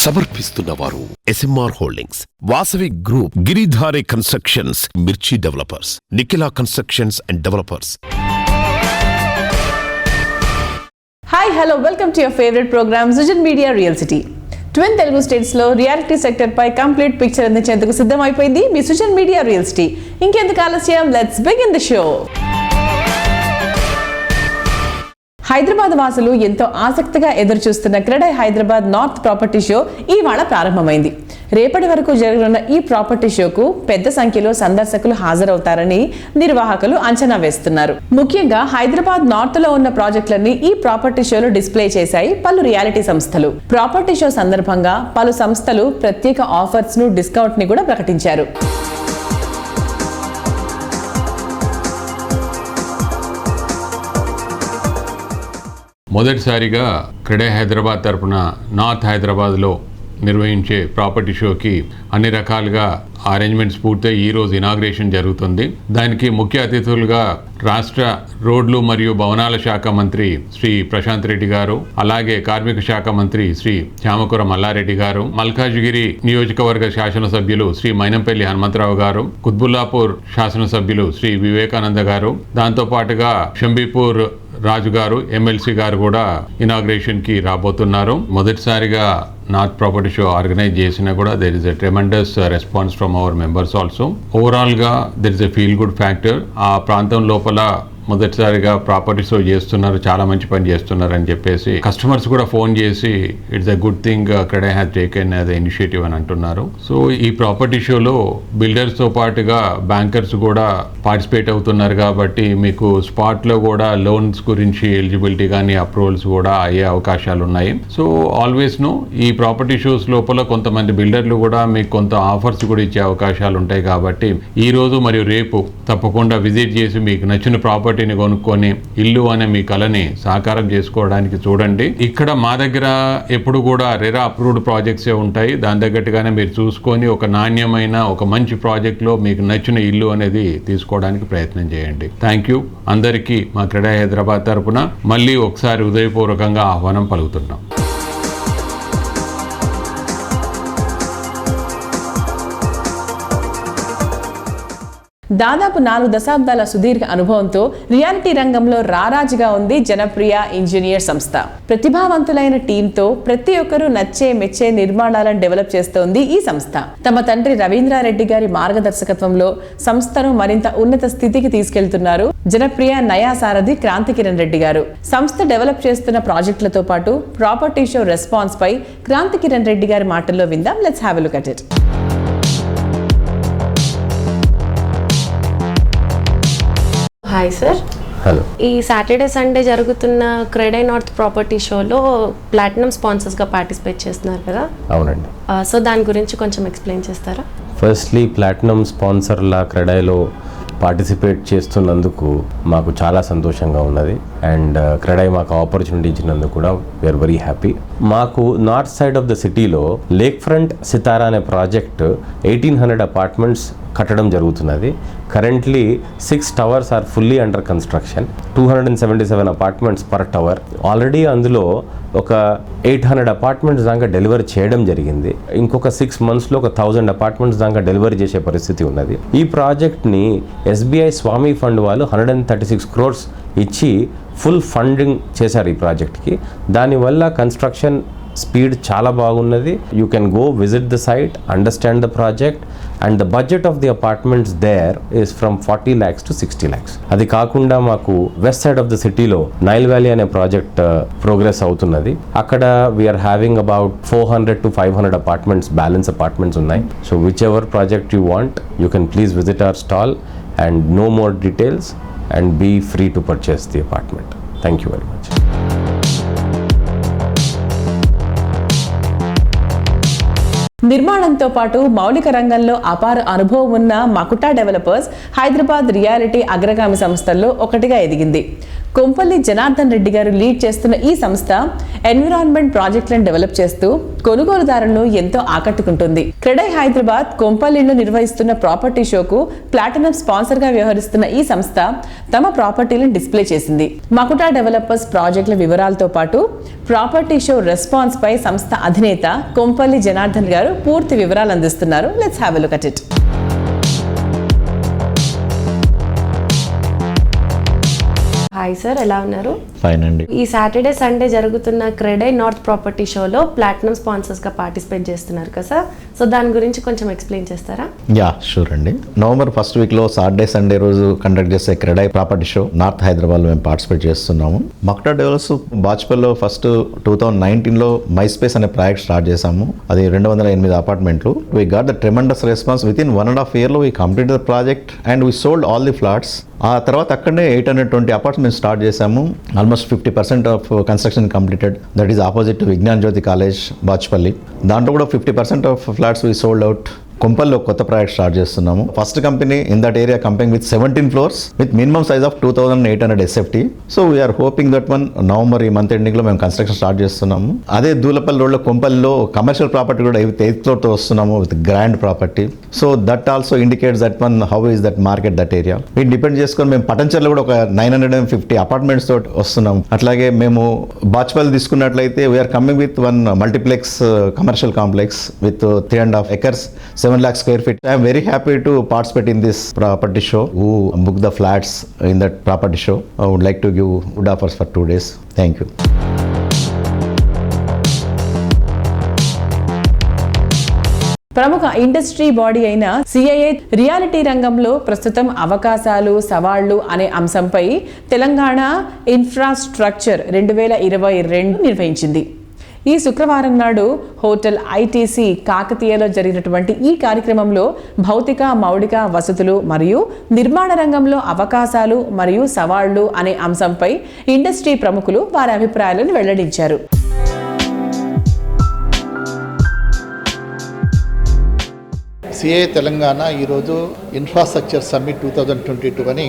సమర్పిస్తున్నవారు SMR holdings, Vasavi group, Giridhari constructions, Mirchi developers, Nikhila constructions and developers. Hi hello, welcome to your favourite programme Sujan media real city. Twin Telugu states లో reality sector పై complete picture అందించేందుకు సిద్ధమైపోయింది మీ Sujan media real city. ఇంకెందుకు ఆలస్యం, let's begin the show. Hyderabad వాసులు ఎంతో ఆసక్తిగా ఎదురుచూస్తున్న CREDAI Hyderabad north property show ఇవాళ ప్రారంభమైంది. రేపటి వరకు జరగనున్న ఈ ప్రాపర్టీ షోకు పెద్ద సంఖ్యలో సందర్శకులు హాజరవుతారని నిర్వాహకులు అంచనా వేస్తున్నారు. ముఖ్యంగా హైదరాబాద్ నార్త్ లో ఉన్న ప్రాజెక్టులన్నీ ఈ ప్రాపర్టీ షోలో డిస్ప్లే చేశాయి పలు రియాలిటీ సంస్థలు. ప్రాపర్టీ షో సందర్భంగా పలు సంస్థలు ప్రత్యేక ఆఫర్స్ ను, డిస్కౌంట్ ని కూడా ప్రకటించారు. మొదటిసారిగా క్రెడై హైదరాబాద్ తరపున నార్త్ హైదరాబాద్లో నిర్వహించే ప్రాపర్టీ షోకి అన్ని రకాలుగా అరేంజ్మెంట్స్ పూర్తయి ఈరోజు ఇనాగ్రేషన్ జరుగుతుంది. దానికి ముఖ్య అతిథులుగా రాష్ట్ర రోడ్లు మరియు భవనాల శాఖ మంత్రి శ్రీ ప్రశాంత్ రెడ్డి గారు, అలాగే కార్మిక శాఖ మంత్రి శ్రీ శ్యామకురం మల్లారెడ్డి గారు, మల్కాజ్గిరి నియోజకవర్గ శాసనసభ్యులు శ్రీ మైనంపల్లి హనుమంతరావు గారు, కుత్బుల్లాపూర్ శాసనసభ్యులు శ్రీ వివేకానంద గారు, దాంతో పాటుగా షంబీపూర్ రాజు గారు, ఎమ్మెల్సీ గారు కూడా ఇనాగ్రేషన్ కి రాబోతున్నారు. మొదటిసారిగా నార్త్ ప్రాపర్టీ షో ఆర్గనైజ్ చేసినా కూడా there is a tremendous response from our members also. Overall గా there is a feel good factor. ఆ ప్రాంతం లోపల మొదటిసారిగా ప్రాపర్టీ షో చేస్తున్నారు, చాలా మంచి పని చేస్తున్నారు అని చెప్పేసి కస్టమర్స్ కూడా ఫోన్ చేసి it's a good thing CREDAI has taken as initiative అని అంటున్నారు. సో ఈ ప్రాపర్టీ షోలో బిల్డర్స్ తో పాటుగా బ్యాంకర్స్ కూడా పార్టిసిపేట్ అవుతున్నారు కాబట్టి మీకు స్పాట్ లో కూడా లోన్స్ గురించి ఎలిజిబిలిటీ కానీ అప్రూవల్స్ కూడా అయ్యే అవకాశాలు ఉన్నాయి. సో ఆల్వేస్ నో ఈ ప్రాపర్టీ షోస్ లోపల కొంతమంది బిల్డర్లు కూడా మీకు కొంత ఆఫర్స్ కూడా ఇచ్చే అవకాశాలు ఉంటాయి కాబట్టి ఈ రోజు మరియు రేపు తప్పకుండా విజిట్ చేసి మీకు నచ్చిన ప్రాపర్టీని కొనుక్కొని ఇల్లు అనే మీ కళని సాకారం చేసుకోవడానికి చూడండి. ఇక్కడ మా దగ్గర ఎప్పుడు కూడా రెరా అప్రూవ్డ్ ప్రాజెక్ట్సే ఉంటాయి. దాని తగ్గట్టుగానే మీరు చూసుకొని ఒక నాణ్యమైన ఒక మంచి ప్రాజెక్ట్ లో మీకు నచ్చిన ఇల్లు అనేది తీసుకోవడానికి ప్రయత్నం చేయండి. థ్యాంక్ యూ అందరికీ మా క్రెడై హైదరాబాద్ తరపున మళ్ళీ ఒకసారి హృదయపూర్వకంగా ఆహ్వానం పలుకుతున్నాం. దాదాపు 4 దశాబ్దాల సుదీర్ఘ అనుభవంతో రియాలిటీ రంగంలో రారాజుగా ఉంది జనప్రియ ఇంజనీర్ సంస్థ. ప్రతిభావంతులైన టీంతో ప్రతి ఒక్కరూ నచ్చే మెచ్చే నిర్మాణాలను డెవలప్ చేస్తోంది ఈ సంస్థ. తమ తండ్రి రవీంద్రారెడ్డి గారి మార్గదర్శకత్వంలో సంస్థను మరింత ఉన్నత స్థితికి తీసుకెళ్తున్నారు జనప్రియ నయా సారథి క్రాంతికిరణ్ రెడ్డి గారు. సంస్థ డెవలప్ చేస్తున్న ప్రాజెక్టులతో పాటు ప్రాపర్టీ షో రెస్పాన్స్ పై క్రాంతికిరణ్ రెడ్డి గారి మాటల్లో విందాం. Let's have a look at it. Hi sir. Hello. ఈ సాటర్డే సండే జరుగుతున్న క్రెడై నార్త్ ప్రాపర్టీ షోలో ప్లాటినం స్పాన్సర్స్గా పార్టిసిపేట్ చేస్తున్నారు కదా? అవునండి. సో దాని గురించి కొంచెం ఎక్స్ప్లెయిన్ చేస్తారా? ఫస్ట్లీ ప్లాటినం స్పాన్సర్లా క్రెడైలో పార్టిసిపేట్ చేస్తున్నందుకు మాకు చాలా సంతోషంగా ఉన్నది. అండ్ క్రెడై మాకు ఆపర్చునిటీ ఇచ్చినందుకు కూడా వీఆర్ వెరీ హ్యాపీ. మాకు నార్త్ సైడ్ ఆఫ్ ద సిటీలో లేక్ ఫ్రంట్ సితారా అనే ప్రాజెక్ట్ 1800 అపార్ట్మెంట్స్ కట్టడం జరుగుతున్నది. Currently 6 towers are fully under construction. 277 apartments per tower. Already అందులో ఒక 800 అపార్ట్మెంట్స్ దాకా డెలివరీ చేయడం జరిగింది. ఇంకొక 6 monthsలో ఒక 1000 అపార్ట్మెంట్స్ దాకా డెలివరీ చేసే పరిస్థితి ఉన్నది. ఈ ప్రాజెక్ట్ని SBI స్వామి ఫండ్ వాళ్ళు 136 crores ఇచ్చి ఫుల్ ఫండింగ్ చేశారు ఈ ప్రాజెక్ట్కి. దానివల్ల కన్స్ట్రక్షన్ స్పీడ్ చాలా బాగున్నది. You can go visit the site, understand the project and the budget of the apartments there is from 40 lakhs to 60 lakhs. అది కాకుండా మాకు వెస్ట్ సైడ్ ఆఫ్ ద సిటీలో నైల్ వ్యాలీ అనే ప్రాజెక్ట్ ప్రోగ్రెస్ అవుతున్నది. అక్కడ we're having about 400 to 500 apartments, balance apartments ఉన్నాయి. So whichever project you want you can please visit our stall and know more details and be free to purchase the apartment. Thank you very much. నిర్మాణంతో పాటు మౌలిక రంగంలో అపార అనుభవం ఉన్న మకుటా developers Hyderabad reality అగ్రగామి సంస్థల్లో ఒకటిగా ఎదిగింది. కొంపల్లి జనార్దన్ రెడ్డి గారు లీడ్ చేస్తున్న ఈ సంస్థ ఎన్విరాన్మెంట్ ప్రాజెక్టులను డెవలప్ చేస్తూ కొనుగోలుదారులను ఎంతో ఆకట్టుకుంటుంది. క్రెడై హైదరాబాద్ కొంపల్లిలో నిర్వహిస్తున్న ప్రాపర్టీ షోకు ప్లాటినం స్పాన్సర్ గా వ్యవహరిస్తున్న ఈ సంస్థ తమ ప్రాపర్టీలను డిస్ప్లే చేసింది. మకుటా డెవలపర్స్ ప్రాజెక్టుల వివరాలతో పాటు ప్రాపర్టీ షో రెస్పాన్స్ పై సంస్థ అధినేత కొంపల్లి జనార్దన్ గారు పూర్తి వివరాలు అందిస్తున్నారు. Let's have a look at it. Hi sir, ఎలా ఉన్నారు? ఫైన్ అండి. ఈ సాటర్డే సండే జరుగుతున్న క్రెడై నార్త్ ప్రాపర్టీ షోలో ప్లాటినం స్పాన్సర్స్గా పార్టిసిపేట్ చేస్తున్నారు కదా సార్. సో దాని గురించి కొంచెం ఎక్స్ప్లెయిన్ చేస్తారా? యా షూర్ అండి. నవంబర్ ఫస్ట్ వీక్లో సాటర్డే సండే రోజు కండక్ట్ చేసే క్రెడై ప్రాపర్టీ షో నార్త్ హైదరాబాద్లో మేము పార్టిసిపేట్ చేస్తున్నాము. Makuta develops బాచ్పల్లో first 2019లో my space అనే ప్రాజెక్ట్ స్టార్ట్ చేసాము. అది 208 అపార్ట్మెంట్లు. We got the tremendous response. Within 1.5 yearలో we complete the project and we sold all the flats. ఆ తర్వాత అక్కడనే 820 అపార్ట్మెంట్స్ స్టార్ట్ చేసాము. Almost 50% of construction completed. That is opposite to Vignan Jyothi college Bachupally. దాంట్లో కూడా 50% of flats we sold out. కొంపల్లో కొత్త project start చేస్తున్నాము. First company in that area company with 17 floors with minimum size of 2800 SFT. So we're hoping that one November ఈ month ఎండింగ్లో మేము construction start చేస్తున్నాము. అదే దూలపల్లి రోడ్లో కొంపల్లో కమర్షియల్ ప్రాపర్టీ కూడా 8th floorతో వస్తున్నాము with grand property. So that also indicates that one how is that market that area. వీటి depend చేసుకొని మేము పటంచర్లో కూడా ఒక 950 అపార్ట్మెంట్స్ తోటి వస్తున్నాము. అట్లాగే మేము బాచ్పల్లి తీసుకున్నట్లయితే we are coming with one multiplex commercial complex with 3.5 acres, 7 lakh square feet. I am very happy to participate in this property show. Who book the flats in that property show? I would like to give good offers for 2 days. Thank you. ప్రముఖ industry body అయిన CIA reality రంగంలో ప్రస్తుతం అవకాశాలు సవాళ్లు అనే అంశంపై Telangana infrastructure 2022 నిర్వహించింది. ఈ శుక్రవారం నాడు హోటల్ ఐటీసీ కాకతీయలో జరిగినటువంటి ఈ కార్యక్రమంలో భౌతిక మౌలిక వసతులు మరియు నిర్మాణ రంగంలో అవకాశాలు మరియు సవాళ్లు అనే అంశంపై ఇండస్ట్రీ ప్రముఖులు వారి అభిప్రాయాలను వెల్లడించారు. సిఐ తెలంగాణ ఈరోజు ఇన్ఫ్రాస్ట్రక్చర్ సమ్మిట్ 2022 అని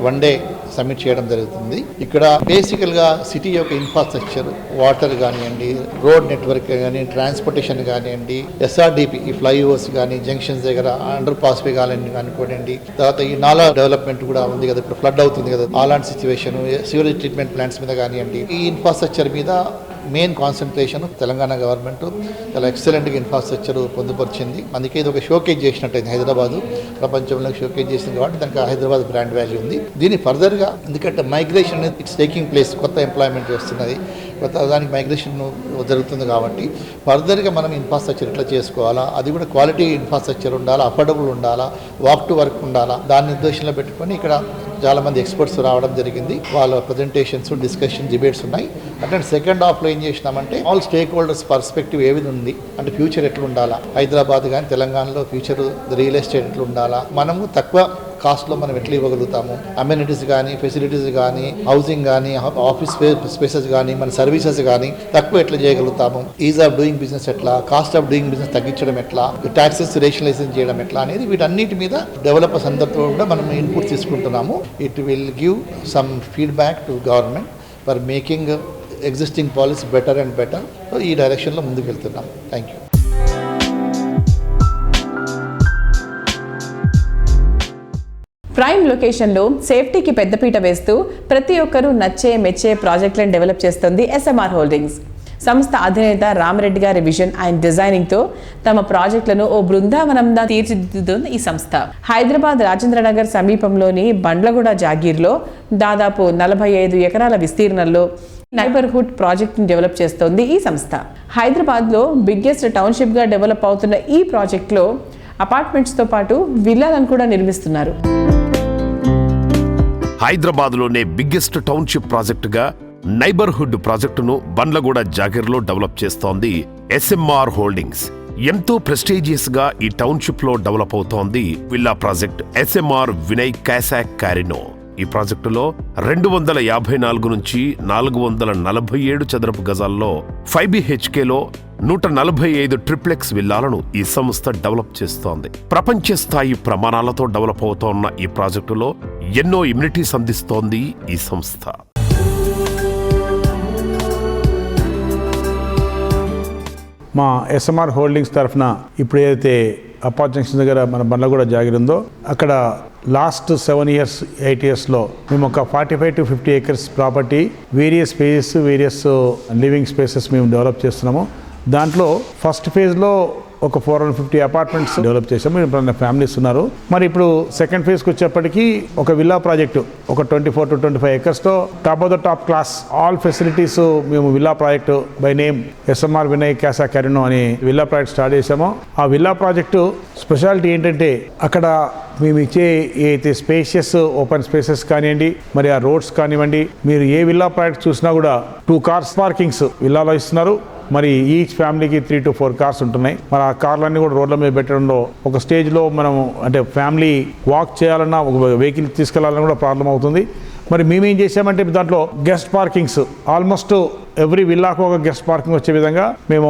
1 day సబ్మిట్ చేయడం జరుగుతుంది. ఇక్కడ బేసికల్గా సిటీ యొక్క ఇన్ఫ్రాస్ట్రక్చర్, వాటర్ కానివ్వండి, రోడ్ నెట్వర్క్ కానీ, ట్రాన్స్పోర్టేషన్ కానివ్వండి, ఎస్ఆర్డిపి ఈ ఫ్లైఓవర్స్ కానీ, జంక్షన్స్ దగ్గర అండర్ పాస్ వే కానివ్వండి, తర్వాత ఈ నాలా డెవలప్మెంట్ కూడా ఉంది కదా, ఇప్పుడు ఫ్లడ్ అవుతుంది కదా, అలాంటి సిచ్యువేషన్, సివరేజ్ ట్రీట్మెంట్ ప్లాంట్స్ మీద కానివ్వండి, ఈ ఇన్ఫ్రాస్ట్రక్చర్ మీద మెయిన్ కాన్సన్ట్రేషన్ తెలంగాణ గవర్నమెంట్ చాలా ఎక్సలెంట్గా ఇన్ఫ్రాస్ట్రక్చర్ పొందుపరిచింది. అందుకే ఇది ఒక షోకేజ్ చేసినట్టయింది. హైదరాబాదు ప్రపంచంలో షోకేజ్ చేసింది కాబట్టి దానికి హైదరాబాద్ బ్రాండ్ వాల్యూ ఉంది. దీన్ని ఫర్దర్గా ఎందుకంటే మైగ్రేషన్ అనేది ఇట్స్ టేకింగ్ ప్లేస్, కొత్త ఎంప్లాయ్మెంట్ వస్తున్నది, కొత్త దానికి మైగ్రేషన్ జరుగుతుంది కాబట్టి ఫర్దర్గా మనం ఇన్ఫ్రాస్ట్రక్చర్ ఎట్లా చేసుకోవాలా, అది కూడా క్వాలిటీ ఇన్ఫ్రాస్ట్రక్చర్ ఉండాలా, అఫోర్డబుల్ ఉండాలా, వాక్ టు వర్క్ ఉండాలా, దాన్ని ఉద్దేశంలో పెట్టుకొని ఇక్కడ చాలామంది ఎక్స్పర్ట్స్ రావడం జరిగింది. వాళ్ళ ప్రజెంటేషన్స్, డిస్కషన్, డిబేట్స్ ఉన్నాయి. అట్లాంటి సెకండ్ హాఫ్లో ఏం చేసినామంటే ఆల్ స్టేక్ హోల్డర్స్ పర్స్పెక్టివ్ ఏ విధంగా ఉంది అంటే ఫ్యూచర్ ఎట్లా ఉండాలా, హైదరాబాద్ కానీ తెలంగాణలో ఫ్యూచర్ రియల్ ఎస్టేట్ ఎట్లా ఉండాలా, మనము తక్కువ కాస్ట్లో మనం ఎట్లా ఇవ్వగలుగుతాము, అమ్యూనిటీస్ కానీ, ఫెసిలిటీస్ కానీ, హౌసింగ్ కానీ, ఆఫీస్ స్పేసెస్ కానీ, మన సర్వీసెస్ కానీ తక్కువ ఎట్లా చేయగలుగుతాము, ఈజ్ ఆఫ్ డూయింగ్ బిజినెస్ ఎట్లా, కాస్ట్ ఆఫ్ డూయింగ్ బిజినెస్ తగ్గించడం ఎట్లా, ట్యాక్సెస్ రేషనలైజేషన్ చేయడం ఎట్లా అనేది వీటన్నిటి మీద డెవలపర్స్ అందరితో కూడా మనం ఇన్పుట్ తీసుకుంటున్నాము. It will give some feedback to government for making existing policy better and better. So ఈ డైరెక్షన్లో ముందుకు వెళ్తున్నాం. Thank you. ప్రైమ్ లొకేషన్లో సేఫ్టీకి పెద్దపీట వేస్తూ ప్రతి ఒక్కరూ నచ్చే మెచ్చే ప్రాజెక్టులను డెవలప్ చేస్తుంది ఎస్ఎంఆర్ హోల్డింగ్స్. సంస్థ అధినేత రామరెడ్డి గారి విజన్ అండ్ డిజైనింగ్తో తమ ప్రాజెక్టులను ఓ బృందావనంగా తీర్చిదిద్దుతుంది ఈ సంస్థ. హైదరాబాద్ రాజేంద్రనగర్ సమీపంలోని బండ్లగూడ జాగీర్లో దాదాపు 45 ఎకరాల విస్తీర్ణంలో నైబర్హుడ్ ప్రాజెక్ట్ని డెవలప్ చేస్తోంది ఈ సంస్థ. హైదరాబాద్లో బిగ్గెస్ట్ టౌన్షిప్గా డెవలప్ అవుతున్న ఈ ప్రాజెక్టులో అపార్ట్మెంట్స్తో పాటు విల్లాలను కూడా నిర్మిస్తున్నారు. హైదరాబాద్లోనే బిగ్గెస్ట్ టౌన్షిప్ ప్రాజెక్టుగా నైబర్హుడ్ ప్రాజెక్టును బండ్లగూడ జాగీర్లో డెవలప్ చేస్తోంది ఎస్ఎంఆర్ హోల్డింగ్స్. ఎంతో ప్రెస్టీజియస్ గా ఈ టౌన్షిప్ లో డెవలప్ అవుతోంది విల్లా ప్రాజెక్ట్ ఎస్ఎంఆర్ వినయ్ క్యాసాక్ కారినో. ఈ ప్రాజెక్టులో 254 నుంచి 447 చదరపు గజాల్లో 5 BHKలో 145 ట్రిప్లెక్స్ విల్లాలను ఈ సంస్థ డెవలప్ చేస్తోంది. ప్రపంచ స్థాయి ప్రమాణాలతో డెవలప్ అవుతోన్న ఈ ప్రాజెక్టులో ఎన్నో ఇమ్యూనిటీస్ అందిస్తోంది ఈ సంస్థ. మా ఎస్ఎంఆర్ హోల్డింగ్స్ తరఫున ఇప్పుడు ఏదైతే అప్పార్ జంక్షన్ దగ్గర మన బండ్లగూడ జాగిర్ ఉందో అక్కడ లాస్ట్ 7 years 8 yearsలో మేము ఒక 45 to 50 acres property various spaces various living spaces మేము డెవలప్ చేస్తున్నాము. దాంట్లో ఫస్ట్ ఫేజ్లో ఒక 450 అపార్ట్మెంట్స్ డెవలప్ చేసాము. ఇప్పుడు ఫ్యామిలీస్ ఉన్నారు. మరి ఇప్పుడు సెకండ్ ఫేజ్కి వచ్చేప్పటికి ఒక విల్లా ప్రాజెక్టు ఒక 24 to 25 acresతో top of the top class all facilities మేము villa project by name SMR Vinay casa carino అని విల్లా ప్రాజెక్ట్ స్టార్ట్ చేసాము. ఆ విల్లా ప్రాజెక్టు స్పెషాలిటీ ఏంటంటే అక్కడ మేము ఇచ్చే ఏదైతే స్పేషియస్ ఓపెన్ స్పేసెస్ కానివ్వండి, మరి ఆ రోడ్స్ కానివ్వండి, మీరు ఏ విల్లా ప్రాజెక్ట్ చూసినా కూడా 2 cars పార్కింగ్స్ విల్లాలో ఇస్తున్నారు. మరి ఈచ్ ఫ్యామిలీకి 3 to 4 cars ఉంటున్నాయి. మరి ఆ కార్లన్నీ కూడా రోడ్ల మీద పెట్టడంలో ఒక స్టేజ్లో మనం అంటే ఫ్యామిలీ వాక్ చేయాలన్నా ఒక వెహికల్ తీసుకెళ్లాలన్నా కూడా ప్రాబ్లం అవుతుంది. మరి మేమేం చేసామంటే దాంట్లో గెస్ట్ పార్కింగ్స్ ఆల్మోస్ట్ ఎవ్రీ విల్లాకు ఒక గెస్ట్ పార్కింగ్ వచ్చే విధంగా మేము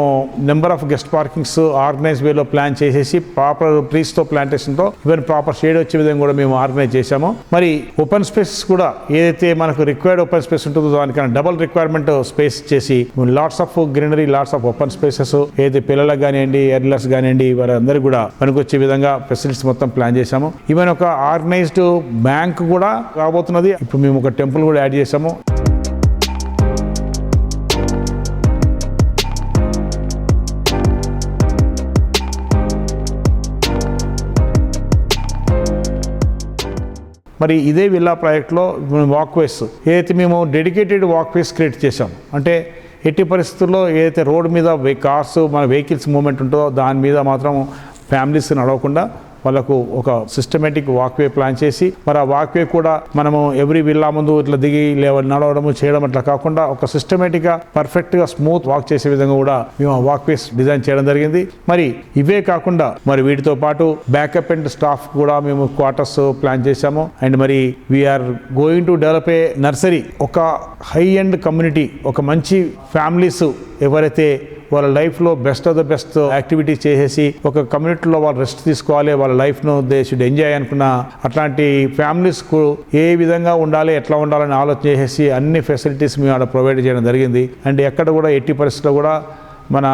number of guest parkings organise వేలో ప్లాన్ చేసేసి ప్రాపర్ ట్రీస్తో ప్లాంటేషన్తో ఈవెన్ ప్రాపర్ షేడ్ వచ్చే విధంగా కూడా మేము ఆర్గనైజ్ చేశాము. మరి ఓపెన్ స్పేసెస్ కూడా ఏదైతే మనకు రిక్వైర్డ్ ఓపెన్ స్పేస్ ఉంటుందో దానికన్నా డబల్ రిక్వైర్మెంట్ స్పేస్ చేసి lots of greenery lots of open spaces ఏదైతే పిల్లలకు కానివ్వండి ఎర్లర్స్ కానివ్వండి వారందరికీ కూడా పనికొచ్చే విధంగా ఫెసిలిటీస్ మొత్తం ప్లాన్ చేశాము. ఈవెన్ ఒక ఆర్గనైజ్డ్ బ్యాంక్ కూడా రాబోతున్నది. ఇప్పుడు మేము ఒక టెంపుల్ కూడా యాడ్ చేశాము. మరి ఇదే విల్లా ప్రాజెక్ట్లో వాక్వేస్ ఏదైతే మేము డెడికేటెడ్ వాక్వేస్ క్రియేట్ చేసాం అంటే ఎట్టి పరిస్థితుల్లో ఏదైతే రోడ్ మీద కార్స్ మన వెహికల్స్ మూవ్మెంట్ ఉంటుందో దాని మీద మాత్రం ఫ్యామిలీస్ నడవకుండా వాళ్ళకు ఒక సిస్టమేటిక్ వాక్వే ప్లాన్ చేసి మరి ఆ వాక్వే కూడా మనము ఎవ్రీ విల్లా ముందు ఇట్లా దిగి నడవడము చేయడం అట్లా కాకుండా ఒక సిస్టమేటిక్గా పర్ఫెక్ట్గా స్మూత్ వాక్ చేసే విధంగా కూడా మేము ఆ వాక్వేస్ డిజైన్ చేయడం జరిగింది. మరి ఇవే కాకుండా మరి వీటితో పాటు బ్యాకప్ అండ్ స్టాఫ్ కూడా మేము క్వార్టర్స్ ప్లాన్ చేశాము. అండ్ మరి we are going to develop a nursery. ఒక హై ఎండ్ కమ్యూనిటీ, ఒక మంచి ఫ్యామిలీస్ ఎవరైతే వాళ్ళ లైఫ్లో best of the best activities చేసేసి ఒక కమ్యూనిటీలో వాళ్ళు రెస్ట్ తీసుకోవాలి, వాళ్ళ లైఫ్ను దే షుడ్ ఎంజాయ్ అనుకున్న అట్లాంటి ఫ్యామిలీస్కు ఏ విధంగా ఉండాలి ఎట్లా ఉండాలని ఆలోచన చేసేసి అన్ని ఫెసిలిటీస్ మేము అక్కడ ప్రొవైడ్ చేయడం జరిగింది. అండ్ ఎక్కడ కూడా ఎట్టి పరిస్థితుల్లో కూడా మన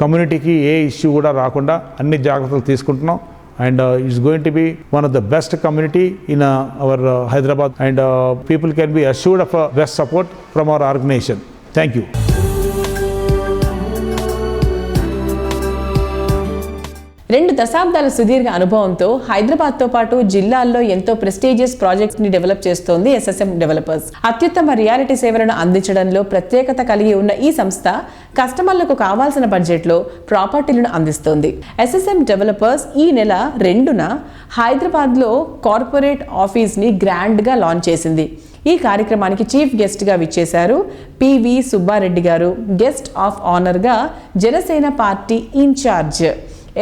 కమ్యూనిటీకి ఏ ఇష్యూ కూడా రాకుండా అన్ని జాగ్రత్తలు తీసుకుంటున్నాం. And it's going to be one of the best community in our Hyderabad, and people can be assured of best support from our organization. Thank you. రెండు దశాబ్దాల సుదీర్ఘ అనుభవంతో హైదరాబాద్తో పాటు జిల్లాల్లో ఎంతో ప్రెస్టీజియస్ ప్రాజెక్ట్స్ ని డెవలప్ చేస్తోంది ఎస్ఎస్ఎం డెవలపర్స్. అత్యుత్తమ రియాలిటీ సేవలను అందించడంలో ప్రత్యేకత కలిగి ఉన్న ఈ సంస్థ కస్టమర్లకు కావాల్సిన బడ్జెట్లో ప్రాపర్టీలను అందిస్తోంది. ఎస్ఎస్ఎం డెవలపర్స్ ఈ నెల 2న హైదరాబాద్లో కార్పొరేట్ ఆఫీస్ని గ్రాండ్గా లాంచ్ చేసింది. ఈ కార్యక్రమానికి చీఫ్ గెస్ట్గా విచ్చేశారు పివి సుబ్బారెడ్డి గారు. గెస్ట్ ఆఫ్ ఆనర్గా Janasena party incharge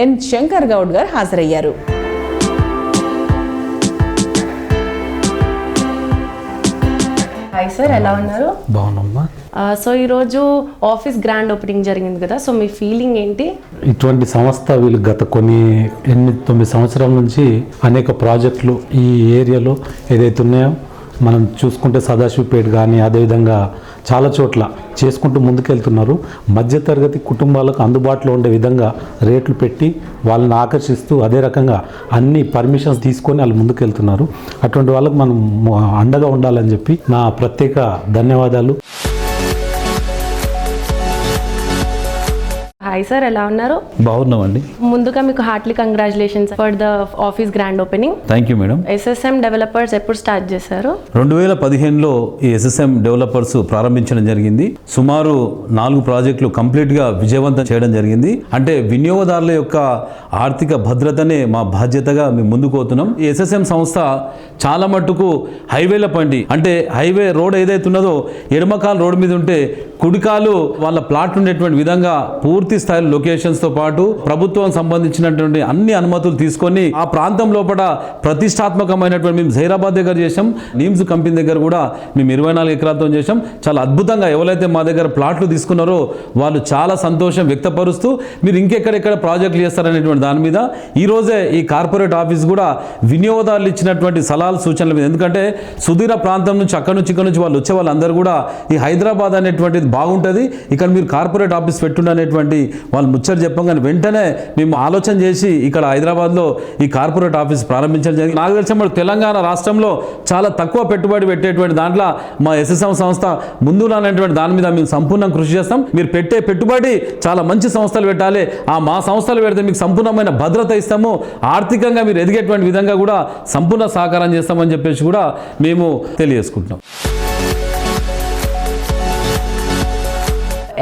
N Shankar Goud గారు హాజరయ్యారు. హాయ్ సార్, ఎలా ఉన్నారు? బాగున్నామ్మా. సో ఈరోజు ఆఫీస్ గ్రాండ్ ఓపెనింగ్ జరిగింది కదా, సో మీ ఫీలింగ్ ఏంటి? ఇటువంటి సంస్థ వీళ్ళు గత 9 సంవత్సరాల నుంచి అనేక ప్రాజెక్టులు ఈ ఏరియాలో ఏదైతే ఉన్నాయో మనం చూసుకుంటే సదాశివపేట కానీ అదేవిధంగా చాలా చోట్ల చేసుకుంటూ ముందుకెళ్తున్నారు. మధ్యతరగతి కుటుంబాలకు అందుబాటులో ఉండే విధంగా రేట్లు పెట్టి వాళ్ళని ఆకర్షిస్తూ అదే రకంగా అన్ని పర్మిషన్స్ తీసుకొని వాళ్ళు ముందుకెళ్తున్నారు. అటువంటి వాళ్ళకు మనం అండగా ఉండాలని చెప్పి నా ప్రత్యేక ధన్యవాదాలు. హాయ్ సార్, ఎలా ఉన్నారు? బాగున్నామండి. ముందుగా మీకు Hartley congratulations for the office grand opening. Thank you madam. SSM developers ఎప్పుడు స్టార్ట్ చేశారు? 2015లో ఈ ఎస్ఎస్ఎం డెవలపర్స్ ప్రారంభించడం జరిగింది. సుమారు 4 ప్రాజెక్టులు కంప్లీట్గా విజయవంతం చేయడం జరిగింది. అంటే వినియోగదారుల యొక్క ఆర్థిక భద్రతనే మా బాధ్యతగా మేము ముందుకు పోతున్నాం. ఈ ఎస్ఎస్ఎం సంస్థ చాలా మట్టుకు హైవేల పండి అంటే హైవే రోడ్ ఏదైతే ఉన్నదో ఎడమకాలు రోడ్ మీద ఉంటే కుడికాలు వాళ్ళ ప్లాట్ ఉండేటువంటి విధంగా పూర్తి స్థాయి లొకేషన్స్తో పాటు ప్రభుత్వం సంబంధించినటువంటి అన్ని అనుమతులు తీసుకొని ఆ ప్రాంతం లోపల ప్రతిష్టాత్మకమైనటువంటి మేము జైరాబాద్ దగ్గర చేసాం, నీమ్స్ కంపెనీ దగ్గర కూడా మేము 24 ఎకరాలతో చేసాం. చాలా అద్భుతంగా ఎవరైతే మా దగ్గర ప్లాట్లు తీసుకున్నారో వాళ్ళు చాలా సంతోషం వ్యక్తపరుస్తూ మీరు ఇంకెక్కడెక్కడ ప్రాజెక్టులు చేస్తారనేటువంటి దాని మీద ఈరోజే ఈ కార్పొరేట్ ఆఫీస్ కూడా వినియోగదారులు ఇచ్చినటువంటి సలహాలు సూచనల మీద, ఎందుకంటే సుదూర ప్రాంతం నుంచి అక్కడి నుంచి వాళ్ళు వచ్చే వాళ్ళందరూ కూడా ఈ హైదరాబాద్ అనేటువంటిది బాగుంటుంది, ఇక్కడ మీరు కార్పొరేట్ ఆఫీస్ పెట్టుండే అనేటువంటి వాళ్ళు ముచ్చట చెప్పగానే వెంటనే మేము ఆలోచన చేసి ఇక్కడ హైదరాబాద్లో ఈ కార్పొరేట్ ఆఫీస్ ప్రారంభించడం జరిగింది. నాకు తెలిసిన మన తెలంగాణ రాష్ట్రంలో చాలా తక్కువ పెట్టుబడి పెట్టేటువంటి దాంట్లో మా ఎస్ఎస్ఎం సంస్థ ముందు అనేటువంటి దాని మీద మేము సంపూర్ణ కృషి చేస్తాం. మీరు పెట్టే పెట్టుబడి చాలా మంచి సంస్థలు పెట్టాలి, మా సంస్థలు పెడితే మీకు సంపూర్ణమైన భద్రత ఇస్తాము, ఆర్థికంగా మీరు ఎదిగేటువంటి విధంగా కూడా సంపూర్ణ సహకారం చేస్తామని చెప్పేసి కూడా మేము తెలియజేసుకుంటున్నాం.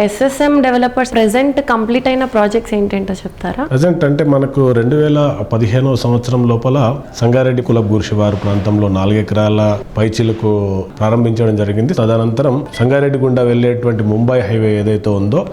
ఎస్ఎస్ఎం డెవలపర్స్ ప్రెసెంట్ కంప్లీట్ అయిన ప్రాజెక్ట్స్ ఏంటంటో చెప్తారా? ప్రెసెంట్ అంటే మనకు 2015 సంవత్సరం లోపల సంగారెడ్డి కులబ్ శివారు ప్రాంతంలో 4 ఎకరాల పైచిలకు ప్రారంభించడం జరిగింది. తదనంతరం సంగారెడ్డి గుండా వెళ్ళేటువంటి ముంబై హైవే ఏదైతే ఉందో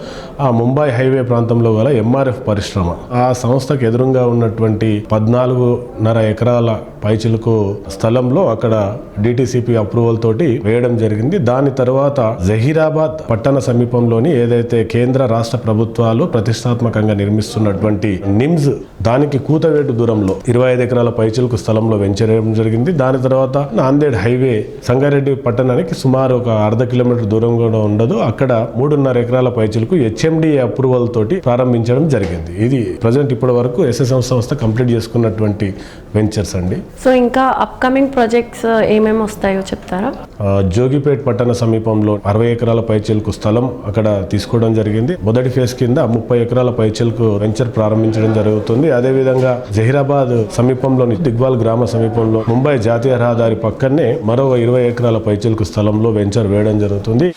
ఆ ముంబై హైవే ప్రాంతంలో గల ఎంఆర్ఎఫ్ పరిశ్రమ ఆ సంస్థకు ఎదురుగా ఉన్నటువంటి 14.5 ఎకరాల పైచిలకు స్థలంలో అక్కడ డిటిసిపి అప్రూవల్ తోటి వేయడం జరిగింది. దాని తర్వాత జహీరాబాద్ పట్టణ సమీపంలోని ఏదైతే కేంద్ర రాష్ట్ర ప్రభుత్వాలు ప్రతిష్టాత్మకంగా నిర్మిస్తున్నటువంటి నిమ్స్ దానికి కూతవేటు దూరంలో 25 ఎకరాల పైచిలకు స్థలంలో వెంచరేయడం జరిగింది. దాని తర్వాత నాందేడ్ హైవే సంగారెడ్డి పట్టణానికి సుమారు ఒక 0.5 కిలోమీటర్ దూరంగా ఉండదు, అక్కడ 3.5 ఎకరాల పైచిలకు హెచ్ఎండిఏ అప్రూవల్ తోటి ప్రారంభించడం జరిగింది. ఇది ప్రజెంట్ ఇప్పటి వరకు ఎస్ఎస్ఎం సంస్థ కంప్లీట్ చేసుకున్నటువంటి వెంచర్స్ అండి. సో ఇంకా అప్కమింగ్ ప్రాజెక్ట్స్ ఏమేమి వస్తాయో చెప్తారా? జోగిపేట్ పట్టణ సమీపంలో 60 ఎకరాల పైచిలకు స్థలం అక్కడ తీసుకోవడం జరిగింది. మొదటి ఫేజ్ కింద 30 ఎకరాల పైచిలకు వెంచర్ ప్రారంభించడం జరుగుతుంది. అదేవిధంగా జహీరాబాద్ సమీపంలోని దిగ్వాల్ గ్రామ సమీపంలో ముంబై జాతీయ రహదారి పక్కనే మరో 20 ఎకరాల పైచిలకు స్థలంలో వెంచర్ వేయడం జరుగుతుంది.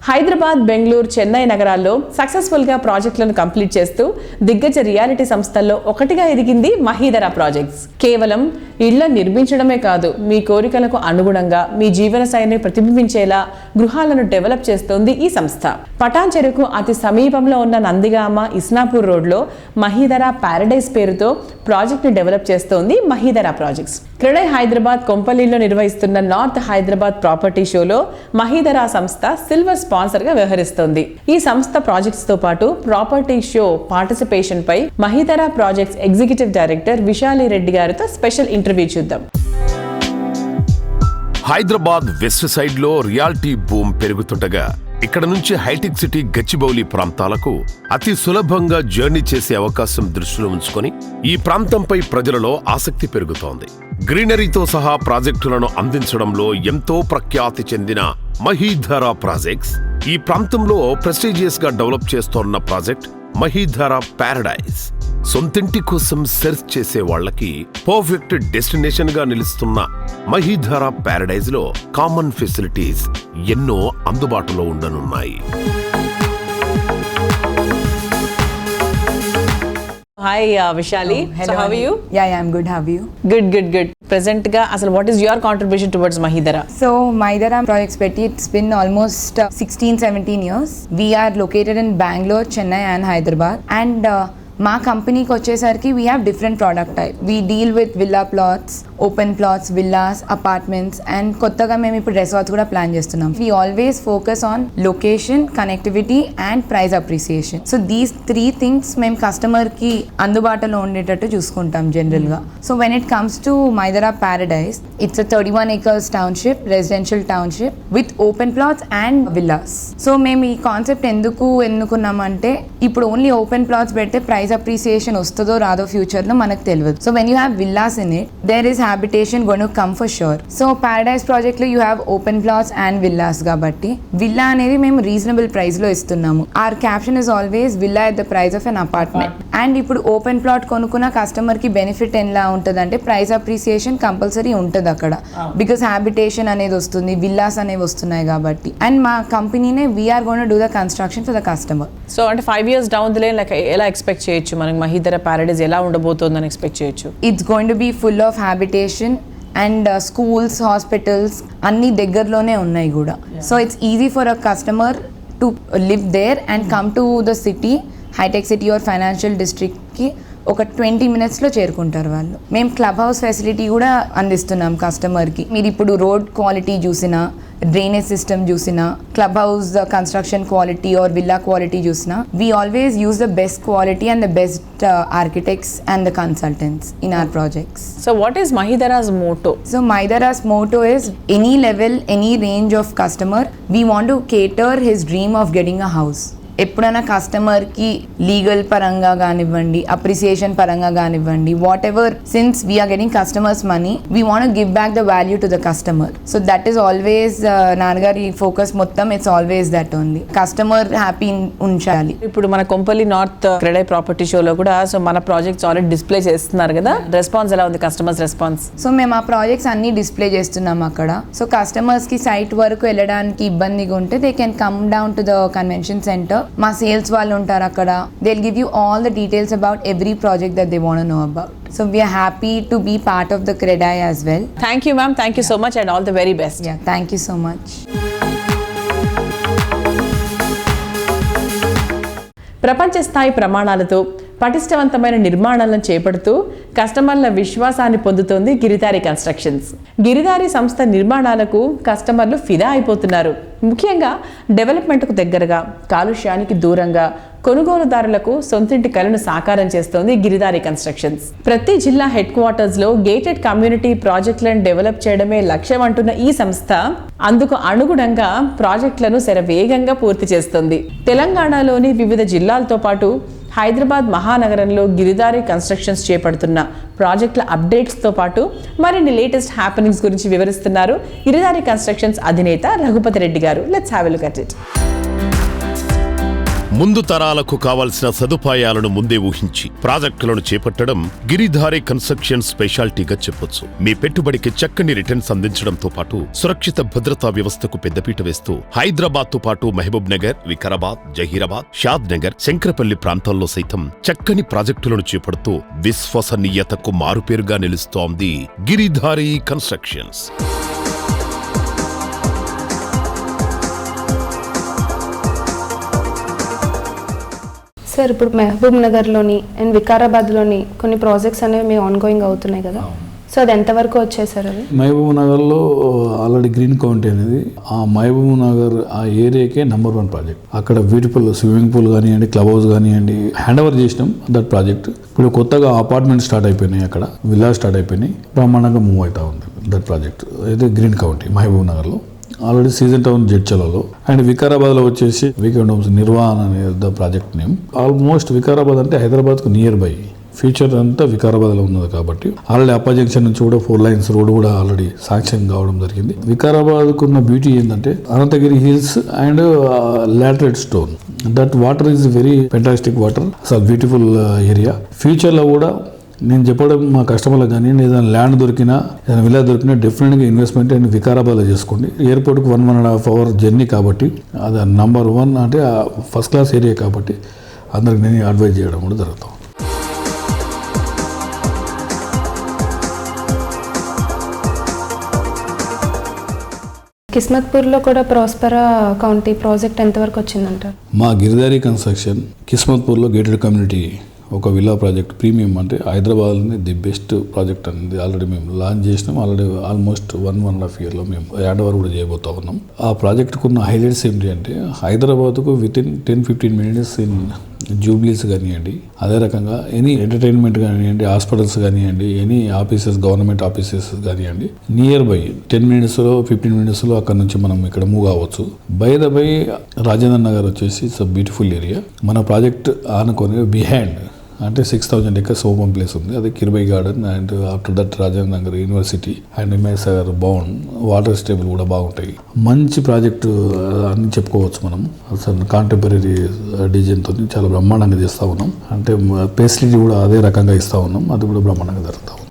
హైదరాబాద్, బెంగళూరు, చెన్నై నగరాల్లో సక్సెస్ఫుల్గా ప్రాజెక్టులను కంప్లీట్ చేస్తూ దిగ్గజ రియాలిటీ సంస్థల్లో ఒకటిగా ఎదిగింది మహీధరా ప్రాజెక్ట్స్. కేవలం ఇళ్ల నిర్మించడమే కాదు, మీ కోరికలకు అనుగుణంగా మీ జీవన శైలిని ప్రతిబింబించేలా గృహాలను డెవలప్ చేస్తోంది ఈ సంస్థ. పటాన్ చెరుకు అతి సమీపంలో ఉన్న నందిగామ ఇస్నాపూర్ రోడ్లో మహీధరా ప్యారడైజ్ పేరుతో ప్రాజెక్ట్ని డెవలప్ చేస్తోంది మహీధరా ప్రాజెక్ట్స్. క్రెడై హైదరాబాద్ కొంపల్లిలో నిర్వహిస్తున్న నార్త్ హైదరాబాద్ ప్రాపర్టీ షోలో మహీధరా సంస్థ సిల్వర్ స్పాన్సర్ గా వ్యవహరిస్తోంది. ఈ సంస్థ ప్రాజెక్ట్స్ తో పాటు ప్రాపర్టీ షో పార్టిసిపేషన్ పై Mahidhara projects executive director Vishali Reddy గారితో స్పెషల్ ఇంటర్వ్యూ చూద్దాం. హైదరాబాద్ వెస్ట్ సైడ్ లో రియాలిటీ బూమ్ పెరుగుతుండగా ఇక్కడ నుంచి హైటెక్ సిటీ గచ్చిబౌలి ప్రాంతాలకు అతి సులభంగా జర్నీ చేసే అవకాశం దృష్టిలో ఉంచుకొని ఈ ప్రాంతంపై ప్రజలలో ఆసక్తి పెరుగుతోంది. గ్రీనరీతో సహా ప్రాజెక్టులను అందించడంలో ఎంతో ప్రఖ్యాతి చెందిన మహీధరా ప్రాజెక్ట్స్ ఈ ప్రాంతంలో ప్రెస్టీజియస్ గా డెవలప్ చేస్తోన్న ప్రాజెక్ట్ మహీధరా ప్యారడైజ్. సొంతింటి కోసం సెర్చ్ చేసే వాళ్లకి పర్ఫెక్ట్ డెస్టినేషన్ గా నిలుస్తున్న మహీధరా ప్యారడైజ్ లో కామన్ ఫెసిలిటీస్ ఎన్నో అందుబాటులో ఉండనున్నాయి. Hi Vishali. Hello. So how are you? Yeah, I'm good. How are you? Good. Present ga asal what is your contribution towards Mahidara? So Mahidara Projects Petty, it's been almost 16-17 years. We are located in Bangalore, Chennai and Hyderabad. And మా కంపెనీకి వచ్చేసరికి we have different product type. We deal with villa plots, open plots, villas, apartments and కొత్తగా మేము ఇప్పుడు resorts కూడా plan చేస్తున్నాం. We always focus on location, connectivity and price appreciation. So these 3 things మేము కస్టమర్కి అందుబాటులో ఉండేటట్టు చూసుకుంటాం జనరల్గా. So when it comes to Mahidhara paradise, it's a 31 acres township, residential township with open plots and villas. So మేము ఈ concept ఎందుకు ఎన్నుకున్నామంటే ఇప్పుడు ఓన్లీ ఓపెన్ ప్లాట్స్ పెడితే ప్రైస్ అప్రిసియేషన్ వస్తుందో రాదో ఫ్యూచర్ లో మనకు తెలియదు. So when you have villas in it, there is habitation going to come for sure. So paradise project లో you have open plots and villas కాబట్టి విల్లా అనేది మేము రీజనబుల్ ప్రైస్ లో ఇస్తున్నాము. Our caption is always villa at the price of an apartment. And ఇప్పుడు open plot కొనుక్కున్న customer కి benefit ఎలా ఉంటుంది అంటే ప్రైస్ అప్రిసియేషన్ కంపల్సరీ ఉంటుంది అక్కడ, బికాస్ హ్యాబిటేషన్ అనేది వస్తుంది, విల్లాస్ అనేవి వస్తున్నాయి కాబట్టి. అండ్ మా కంపెనీనే we're going to do the construction for the customer. So అంటే 5 years down the lane ఎలా ఎక్స్పెక్ట్ చేయొచ్చు మనకి మహీధరా ప్యారడైజ్ ఎలా ఉండబోతోందని ఎక్స్పెక్ట్ చేయొచ్చు? It's going to be full of habitation and schools, hospitals అన్ని దగ్గరలోనే ఉన్నాయి కూడా. So it's easy for a customer to live there and come to the city, hitech city or financial డిస్ట్రిక్ట్కి ఒక 20 minutesలో చేరుకుంటారు వాళ్ళు. మేము క్లబ్ హౌస్ ఫెసిలిటీ కూడా అందిస్తున్నాం కస్టమర్కి. మీరు ఇప్పుడు రోడ్ క్వాలిటీ చూసినా, డ్రైనేజ్ సిస్టమ్ చూసినా, club house construction quality or villa quality చూసినా, we always use the best quality and the best architects and the consultants in our projects. So what is Mahindara's motto? So Mahindara's motto is any level, any range of customer, we want to cater his dream of getting a house. ఎప్పుడైనా కస్టమర్కి legal పరంగా కానివ్వండి, appreciation పరంగా కానివ్వండి, whatever, since we are getting customers money, we want give back the value to the customer. So that is always నాన్నగారి focus మొత్తం, it's always that only. Customer happy ఉంచాలి. ఇప్పుడు మన కొంపల్లి నార్త్ క్రెడై ప్రాపర్టీ షోలో కూడా సో మన ప్రాజెక్ట్స్ ఆల్రెడీ డిస్ప్లే చేస్తున్నారు కదా, రెస్పాన్స్ ఎలా ఉంది, కస్టమర్స్ రెస్పాన్స్? సో మేము ఆ ప్రాజెక్ట్స్ అన్ని డిస్ప్లే చేస్తున్నాం అక్కడ. సో కస్టమర్స్కి సైట్ వరకు వెళ్ళడానికి ఇబ్బందిగా ఉంటే they can come down to the convention centre. మా సేల్స్ వాళ్ళు ఉంటారు అక్కడ. They will give you all the details about every project that they want to know about. So we are happy to be part of the CREDAI as well. Thank you ma'am, thank you so much and all the very best. Yeah, thank you so much. ప్రపంచ స్థాయి ప్రమాణాలతో పటిష్టవంతమైన నిర్మాణాలను చేపడుతూ కస్టమర్ల విశ్వాసాన్ని పొందుతోంది Giridhari constructions. Giridhari సంస్థ నిర్మాణాలకు కస్టమర్లు ఫిదా అయిపోతున్నారు. ముఖ్యంగా డెవలప్మెంట్కు దగ్గరగా, కాలుష్యానికి దూరంగా, కొనుగోలుదారులకు సొంతింటి కలను సాకారం చేస్తోంది గిరిధారి కన్స్ట్రక్షన్స్. ప్రతి జిల్లా హెడ్ క్వార్టర్స్లో గేటెడ్ కమ్యూనిటీ ప్రాజెక్టులను డెవలప్ చేయడమే లక్ష్యం అంటున్న ఈ సంస్థ అందుకు అనుగుణంగా ప్రాజెక్టులను శరవేగంగా పూర్తి చేస్తోంది. తెలంగాణలోని వివిధ జిల్లాలతో పాటు హైదరాబాద్ మహానగరంలో గిరిధారి కన్స్ట్రక్షన్స్ చేపడుతున్న ప్రాజెక్టుల అప్డేట్స్తో పాటు మరిన్ని లేటెస్ట్ హ్యాపెనింగ్స్ గురించి వివరిస్తున్నారు గిరిధారి కన్స్ట్రక్షన్స్ అధినేత రఘుపతి రెడ్డి గారు. Let's have a look at it. ముందు తరాలకు కావాల్సిన సదుపాయాలను ముందే ఊహించి ప్రాజెక్టులను చేపట్టడం గిరిధారి కన్స్ట్రక్షన్ స్పెషాలిటీగా చెప్పొచ్చు. మీ పెట్టుబడికి చక్కని రిటర్న్స్ అందించడంతో పాటు సురక్షిత భద్రతా వ్యవస్థకు పెద్దపీట వేస్తూ హైదరాబాద్ తో పాటు మహబూబ్ నగర్, వికారాబాద్, జహీరాబాద్, షాద్ నగర్, శంకరపల్లి ప్రాంతాల్లో సైతం చక్కని ప్రాజెక్టులను చేపడుతూ విశ్వసనీయతకు మారుపేరుగా నిలుస్తోంది గిరిధారి కన్స్ట్రక్షన్స్. సార్, ఇప్పుడు మహబూబ్ నగర్లోని అండ్ వికారాబాద్లోని కొన్ని ప్రాజెక్ట్స్ అనేవి మేము ఆన్గోయింగ్ అవుతున్నాయి కదా, సో అది ఎంతవరకు వచ్చాయి సార్? అది మహబూబ్ నగర్లో ఆల్రెడీ గ్రీన్ కౌంటీ అనేది ఆ మహబూబ్ నగర్ ఆ ఏరియాకే #1 ప్రాజెక్ట్. అక్కడ బ్యూటిఫుల్ స్విమ్మింగ్ పూల్ కానివ్వండి, క్లబ్ హౌస్ కానివ్వండి హ్యాండ్ ఓవర్ చేసినాం దట్ ప్రాజెక్ట్. ఇప్పుడు కొత్తగా అపార్ట్మెంట్ స్టార్ట్ అయిపోయినాయి, అక్కడ విల్లా స్టార్ట్ అయిపోయినాయి, బ్రహ్మాండంగా మూవ్ అవుతా ఉంది దట్ ప్రాజెక్ట్. అయితే గ్రీన్ కౌంటీ మహబూబ్ నగర్లో ఆల్రెడీ సీజన్ టౌన్ జడ్చలలో. అండ్ వికారాబాద్లో వచ్చేసి వీకెండ్ హోమ్స్ నిర్వాహణ అనే the project name. Almost Vikarabad అంటే హైదరాబాద్కు నియర్ బై, ఫ్యూచర్ అంతా వికారాబాద్లో ఉన్నది కాబట్టి ఆల్రెడీ అప్ప జంక్షన్ నుంచి కూడా 4 lanes రోడ్ కూడా ఆల్రెడీ శాంక్షన్ కావడం జరిగింది. వికారాబాద్కు ఉన్న బ్యూటీ ఏంటంటే Ananthagiri hills and laterite stone. That water is very fantastic water, అసలు బ్యూటిఫుల్ ఏరియా. ఫ్యూచర్లో కూడా నేను చెప్పడం మా కస్టమర్లకు కానీ ఏదైనా ల్యాండ్ దొరికినా, ఏదైనా విల్లా దొరికినా డెఫినెట్గా ఇన్వెస్ట్మెంట్ అండ్ వికారాబాద్లో చేసుకోండి. ఎయిర్పోర్ట్కి 1.5 hour జర్నీ కాబట్టి అది #1 అంటే ఫస్ట్ క్లాస్ ఏరియా కాబట్టి అందరికి నేను అడ్వైజ్ చేయడం కూడా జరుగుతాం. కిస్మత్పూర్లో కూడా ప్రాస్పరా కౌంటీ ప్రాజెక్ట్ ఎంతవరకు వచ్చిందంటారు? మా గిరిధారి కన్స్ట్రక్షన్ కిస్మత్పూర్లో గేటెడ్ కమ్యూనిటీ ఒక విల్లా ప్రాజెక్ట్ ప్రీమియం అంటే హైదరాబాద్లోనే ది బెస్ట్ ప్రాజెక్ట్ అనేది ఆల్రెడీ మేము లాంచ్ చేసినాం. ఆల్రెడీ ఆల్మోస్ట్ 1.5 yearలో మేము హ్యాండ్ ఓవర్ కూడా చేయబోతా ఉన్నాం. ఆ ప్రాజెక్ట్కు ఉన్న హైలైట్స్ ఏంటి అంటే హైదరాబాద్కు వితిన్ 10-15 minutes ఇన్ జూబ్లీస్ కానివ్వండి, అదే రకంగా ఎనీ ఎంటర్టైన్మెంట్ కానివ్వండి, హాస్పిటల్స్ కానివ్వండి, ఎనీ ఆఫీసెస్, గవర్నమెంట్ ఆఫీసెస్ కానివ్వండి, నియర్ బై 10 minutesలో 15 minutesలో అక్కడ నుంచి మనం ఇక్కడ మూవ్ కావచ్చు. బై రాజేంద్ర నగర్ వచ్చేసి ఇట్స్ అ బ్యూటిఫుల్ ఏరియా. మన ప్రాజెక్ట్ ఆనుకొని బిహైండ్ అంటే 6,000 acres ఓపెన్ ప్లేస్ ఉంది. అది కిర్బై garden and after that Rajendra Nagar university and MSR bound water stable కూడా బాగుంటాయి. మంచి ప్రాజెక్టు అని చెప్పుకోవచ్చు మనం. అసలు కాంటెంపరీ డిజైన్తో చాలా బ్రహ్మాండంగా చేస్తూ ఉన్నాం. అంటే ఫెసిలిటీ కూడా అదే రకంగా ఇస్తూ ఉన్నాం. అది కూడా బ్రహ్మాండంగా జరుగుతూ ఉంది.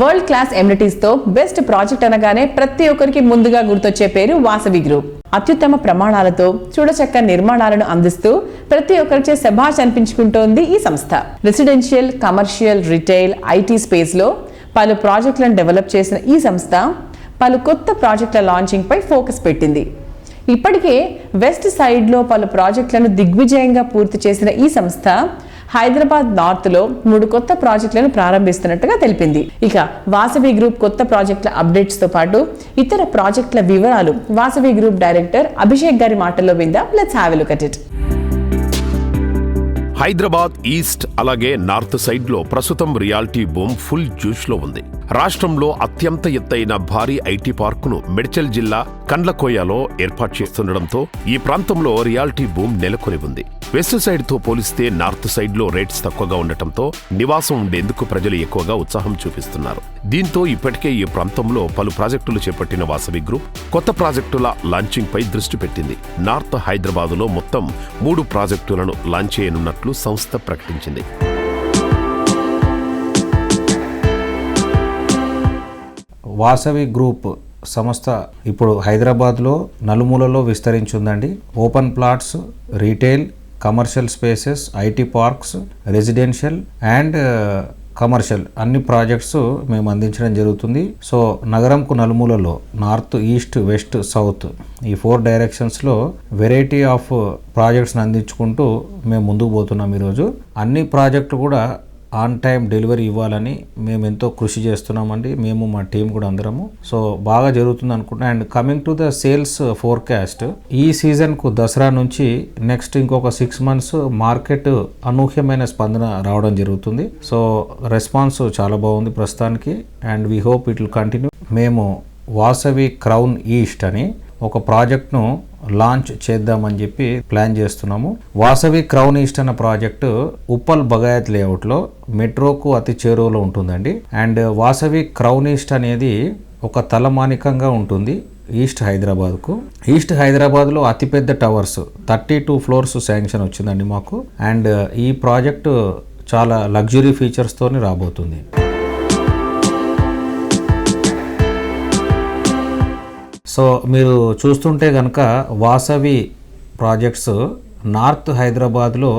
వరల్డ్ క్లాస్ ఎమ్యూనిటీస్తో బెస్ట్ ప్రాజెక్ట్ అనగానే ప్రతి ఒక్కరికి ముందుగా గుర్తొచ్చే పేరు వాసవి గ్రూప్. అత్యుత్తమ ప్రమాణాలతో చూడచక్క నిర్మాణాలను అందిస్తూ ప్రతి ఒక్కరిచే శభాష్ అనిపించుకుంటోంది ఈ సంస్థ. రెసిడెన్షియల్, కమర్షియల్, రిటైల్, ఐటీ స్పేస్లో పలు ప్రాజెక్టులను డెవలప్ చేసిన ఈ సంస్థ పలు కొత్త ప్రాజెక్టుల లాంచింగ్ పై ఫోకస్ పెట్టింది. ఇప్పటికే వెస్ట్ సైడ్లో పలు ప్రాజెక్టులను దిగ్విజయంగా పూర్తి చేసిన ఈ సంస్థ హైదరాబాద్ నార్త్లో 3 కొత్త ప్రాజెక్టులను ప్రారంభిస్తున్నట్టుగా తెలిపింది. ఇక వాసవి గ్రూప్ కొత్త ప్రాజెక్టుల అప్డేట్స్తో పాటు ఇతర ప్రాజెక్టుల వివరాలు వాసవి గ్రూప్ డైరెక్టర్ అభిషేక్ గారి మాటల్లో విందాం. Let's have a look at it. Hyderabad east అలాగే నార్త్ సైడ్ లో ప్రస్తుతం రియాలిటీ బూమ్ ఫుల్ జూష్ లో ఉంది. రాష్ట్రంలో అత్యంత ఎత్తైన భారీ ఐటీ పార్కును మెడ్చల్ జిల్లా కండ్లకోయలో ఏర్పాటు చేస్తుండటంతో ఈ ప్రాంతంలో రియాలిటీ బూమ్ నెలకొని ఉంది. వెస్ట్ సైడ్ తో పోలిస్తే నార్త్ సైడ్ లో రేట్స్ తక్కువగా ఉండటంతో నివాసం ఉండేందుకు ప్రజలు ఎక్కువగా ఉత్సాహం చూపిస్తున్నారు. దీంతో ఇప్పటికే ఈ ప్రాంతంలో పలు ప్రాజెక్టులు చేపట్టిన వాసవి గ్రూప్ కొత్త ప్రాజెక్టుల లాంచింగ్ పై దృష్టి పెట్టింది. నార్త్ హైదరాబాదులో మొత్తం 3 ప్రాజెక్టులను లాంచ్ చేయనున్నట్లు సంస్థ ప్రకటించింది. వాసవి గ్రూప్ సంస్థ ఇప్పుడు హైదరాబాద్లో నలుమూలలో విస్తరించిందండి. Open plots, retail, commercial spaces, IT parks, residential and commercial అన్ని ప్రాజెక్ట్స్ మేము అందించడం జరుగుతుంది. సో నగరంకు నలుమూలలో నార్త్, ఈస్ట్, వెస్ట్, సౌత్ ఈ 4 డైరెక్షన్స్లో వెరైటీ ఆఫ్ ప్రాజెక్ట్స్ని అందించుకుంటూ మేము ముందుకు పోతున్నాం. ఈరోజు అన్ని ప్రాజెక్టులు కూడా ఆన్ టైం డెలివరీ ఇవ్వాలని మేము ఎంతో కృషి చేస్తున్నామండి. మేము మా టీం కూడా అందరము. సో బాగా జరుగుతుంది అనుకుంటున్నాం. And coming to the sales forecast, ఈ సీజన్కు దసరా నుంచి నెక్స్ట్ ఇంకొక 6 months మార్కెట్ అనూహ్యమైన స్పందన రావడం జరుగుతుంది. సో రెస్పాన్స్ చాలా బాగుంది ప్రస్తుతానికి. And we hope it will continue. మేము వాసవి క్రౌన్ ఈస్ట్ అని ఒక ప్రాజెక్ట్ను లాంచ్ చేద్దామని చెప్పి ప్లాన్ చేస్తున్నాము. వాసవి క్రౌన్ ఈస్ట్ అన్న ప్రాజెక్టు ఉప్పల్ బగాయత్ లేఅవుట్లో మెట్రోకు అతి చేరువలో ఉంటుందండి. అండ్ వాసవి క్రౌన్ ఈస్ట్ అనేది ఒక తలమానికంగా ఉంటుంది ఈస్ట్ హైదరాబాద్కు. ఈస్ట్ హైదరాబాద్లో అతిపెద్ద టవర్స్ 32 floors శాంక్షన్ వచ్చిందండి మాకు. అండ్ ఈ ప్రాజెక్టు చాలా లగ్జరీ ఫీచర్స్తోని రాబోతుంది. సో మీరు చూస్తుంటే కనుక వాసవి ప్రాజెక్ట్స్ నార్త్ హైదరాబాద్లో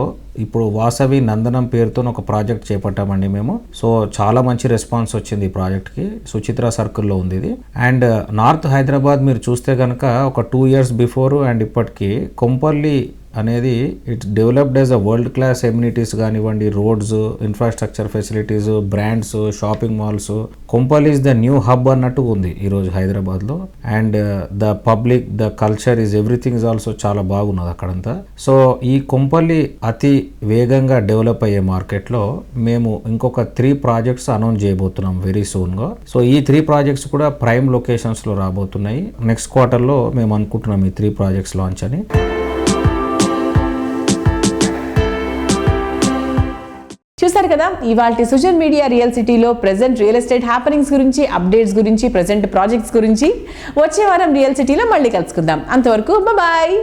ఇప్పుడు వాసవి నందనం పేరుతో ఒక ప్రాజెక్ట్ చేపట్టామండి మేము. సో చాలా మంచి రెస్పాన్స్ వచ్చింది ఈ ప్రాజెక్ట్కి. సుచిత్ర సర్కిల్లో ఉంది ఇది. అండ్ నార్త్ హైదరాబాద్ మీరు చూస్తే కనుక ఒక 2 years బిఫోర్ అండ్ ఇప్పటికీ కొంపల్లి అనేది it's developed as a world class amenities కానివ్వండి, roads, infrastructure facilities, brands, shopping malls. Kompally is the new hub అన్నట్టు ఉంది ఈరోజు హైదరాబాద్లో. And the public, the culture is everything is also చాలా బాగున్నది అక్కడంతా. సో ఈ కొంపల్లి అతి వేగంగా డెవలప్ అయ్యే మార్కెట్లో మేము ఇంకొక 3 ప్రాజెక్ట్స్ అనౌన్స్ చేయబోతున్నాం వెరీ సూన్గా. సో ఈ 3 ప్రాజెక్ట్స్ కూడా ప్రైమ్ లొకేషన్స్లో రాబోతున్నాయి. నెక్స్ట్ క్వార్టర్లో మేము అనుకుంటున్నాం ఈ 3 ప్రాజెక్ట్స్ లాంచ్ అని. చూసారు కదా ఇవాల్టి సోషల్ మీడియా రియల్ సిటీలో ప్రెజెంట్ రియల్ ఎస్టేట్ హ్యాపెనింగ్స్ గురించి, అప్డేట్స్ గురించి, ప్రెజెంట్ ప్రాజెక్ట్స్ గురించి వచ్చే వారం రియల్ సిటీలో మళ్ళీ కలుసుకుందాం. అంతవరకు బాయ్.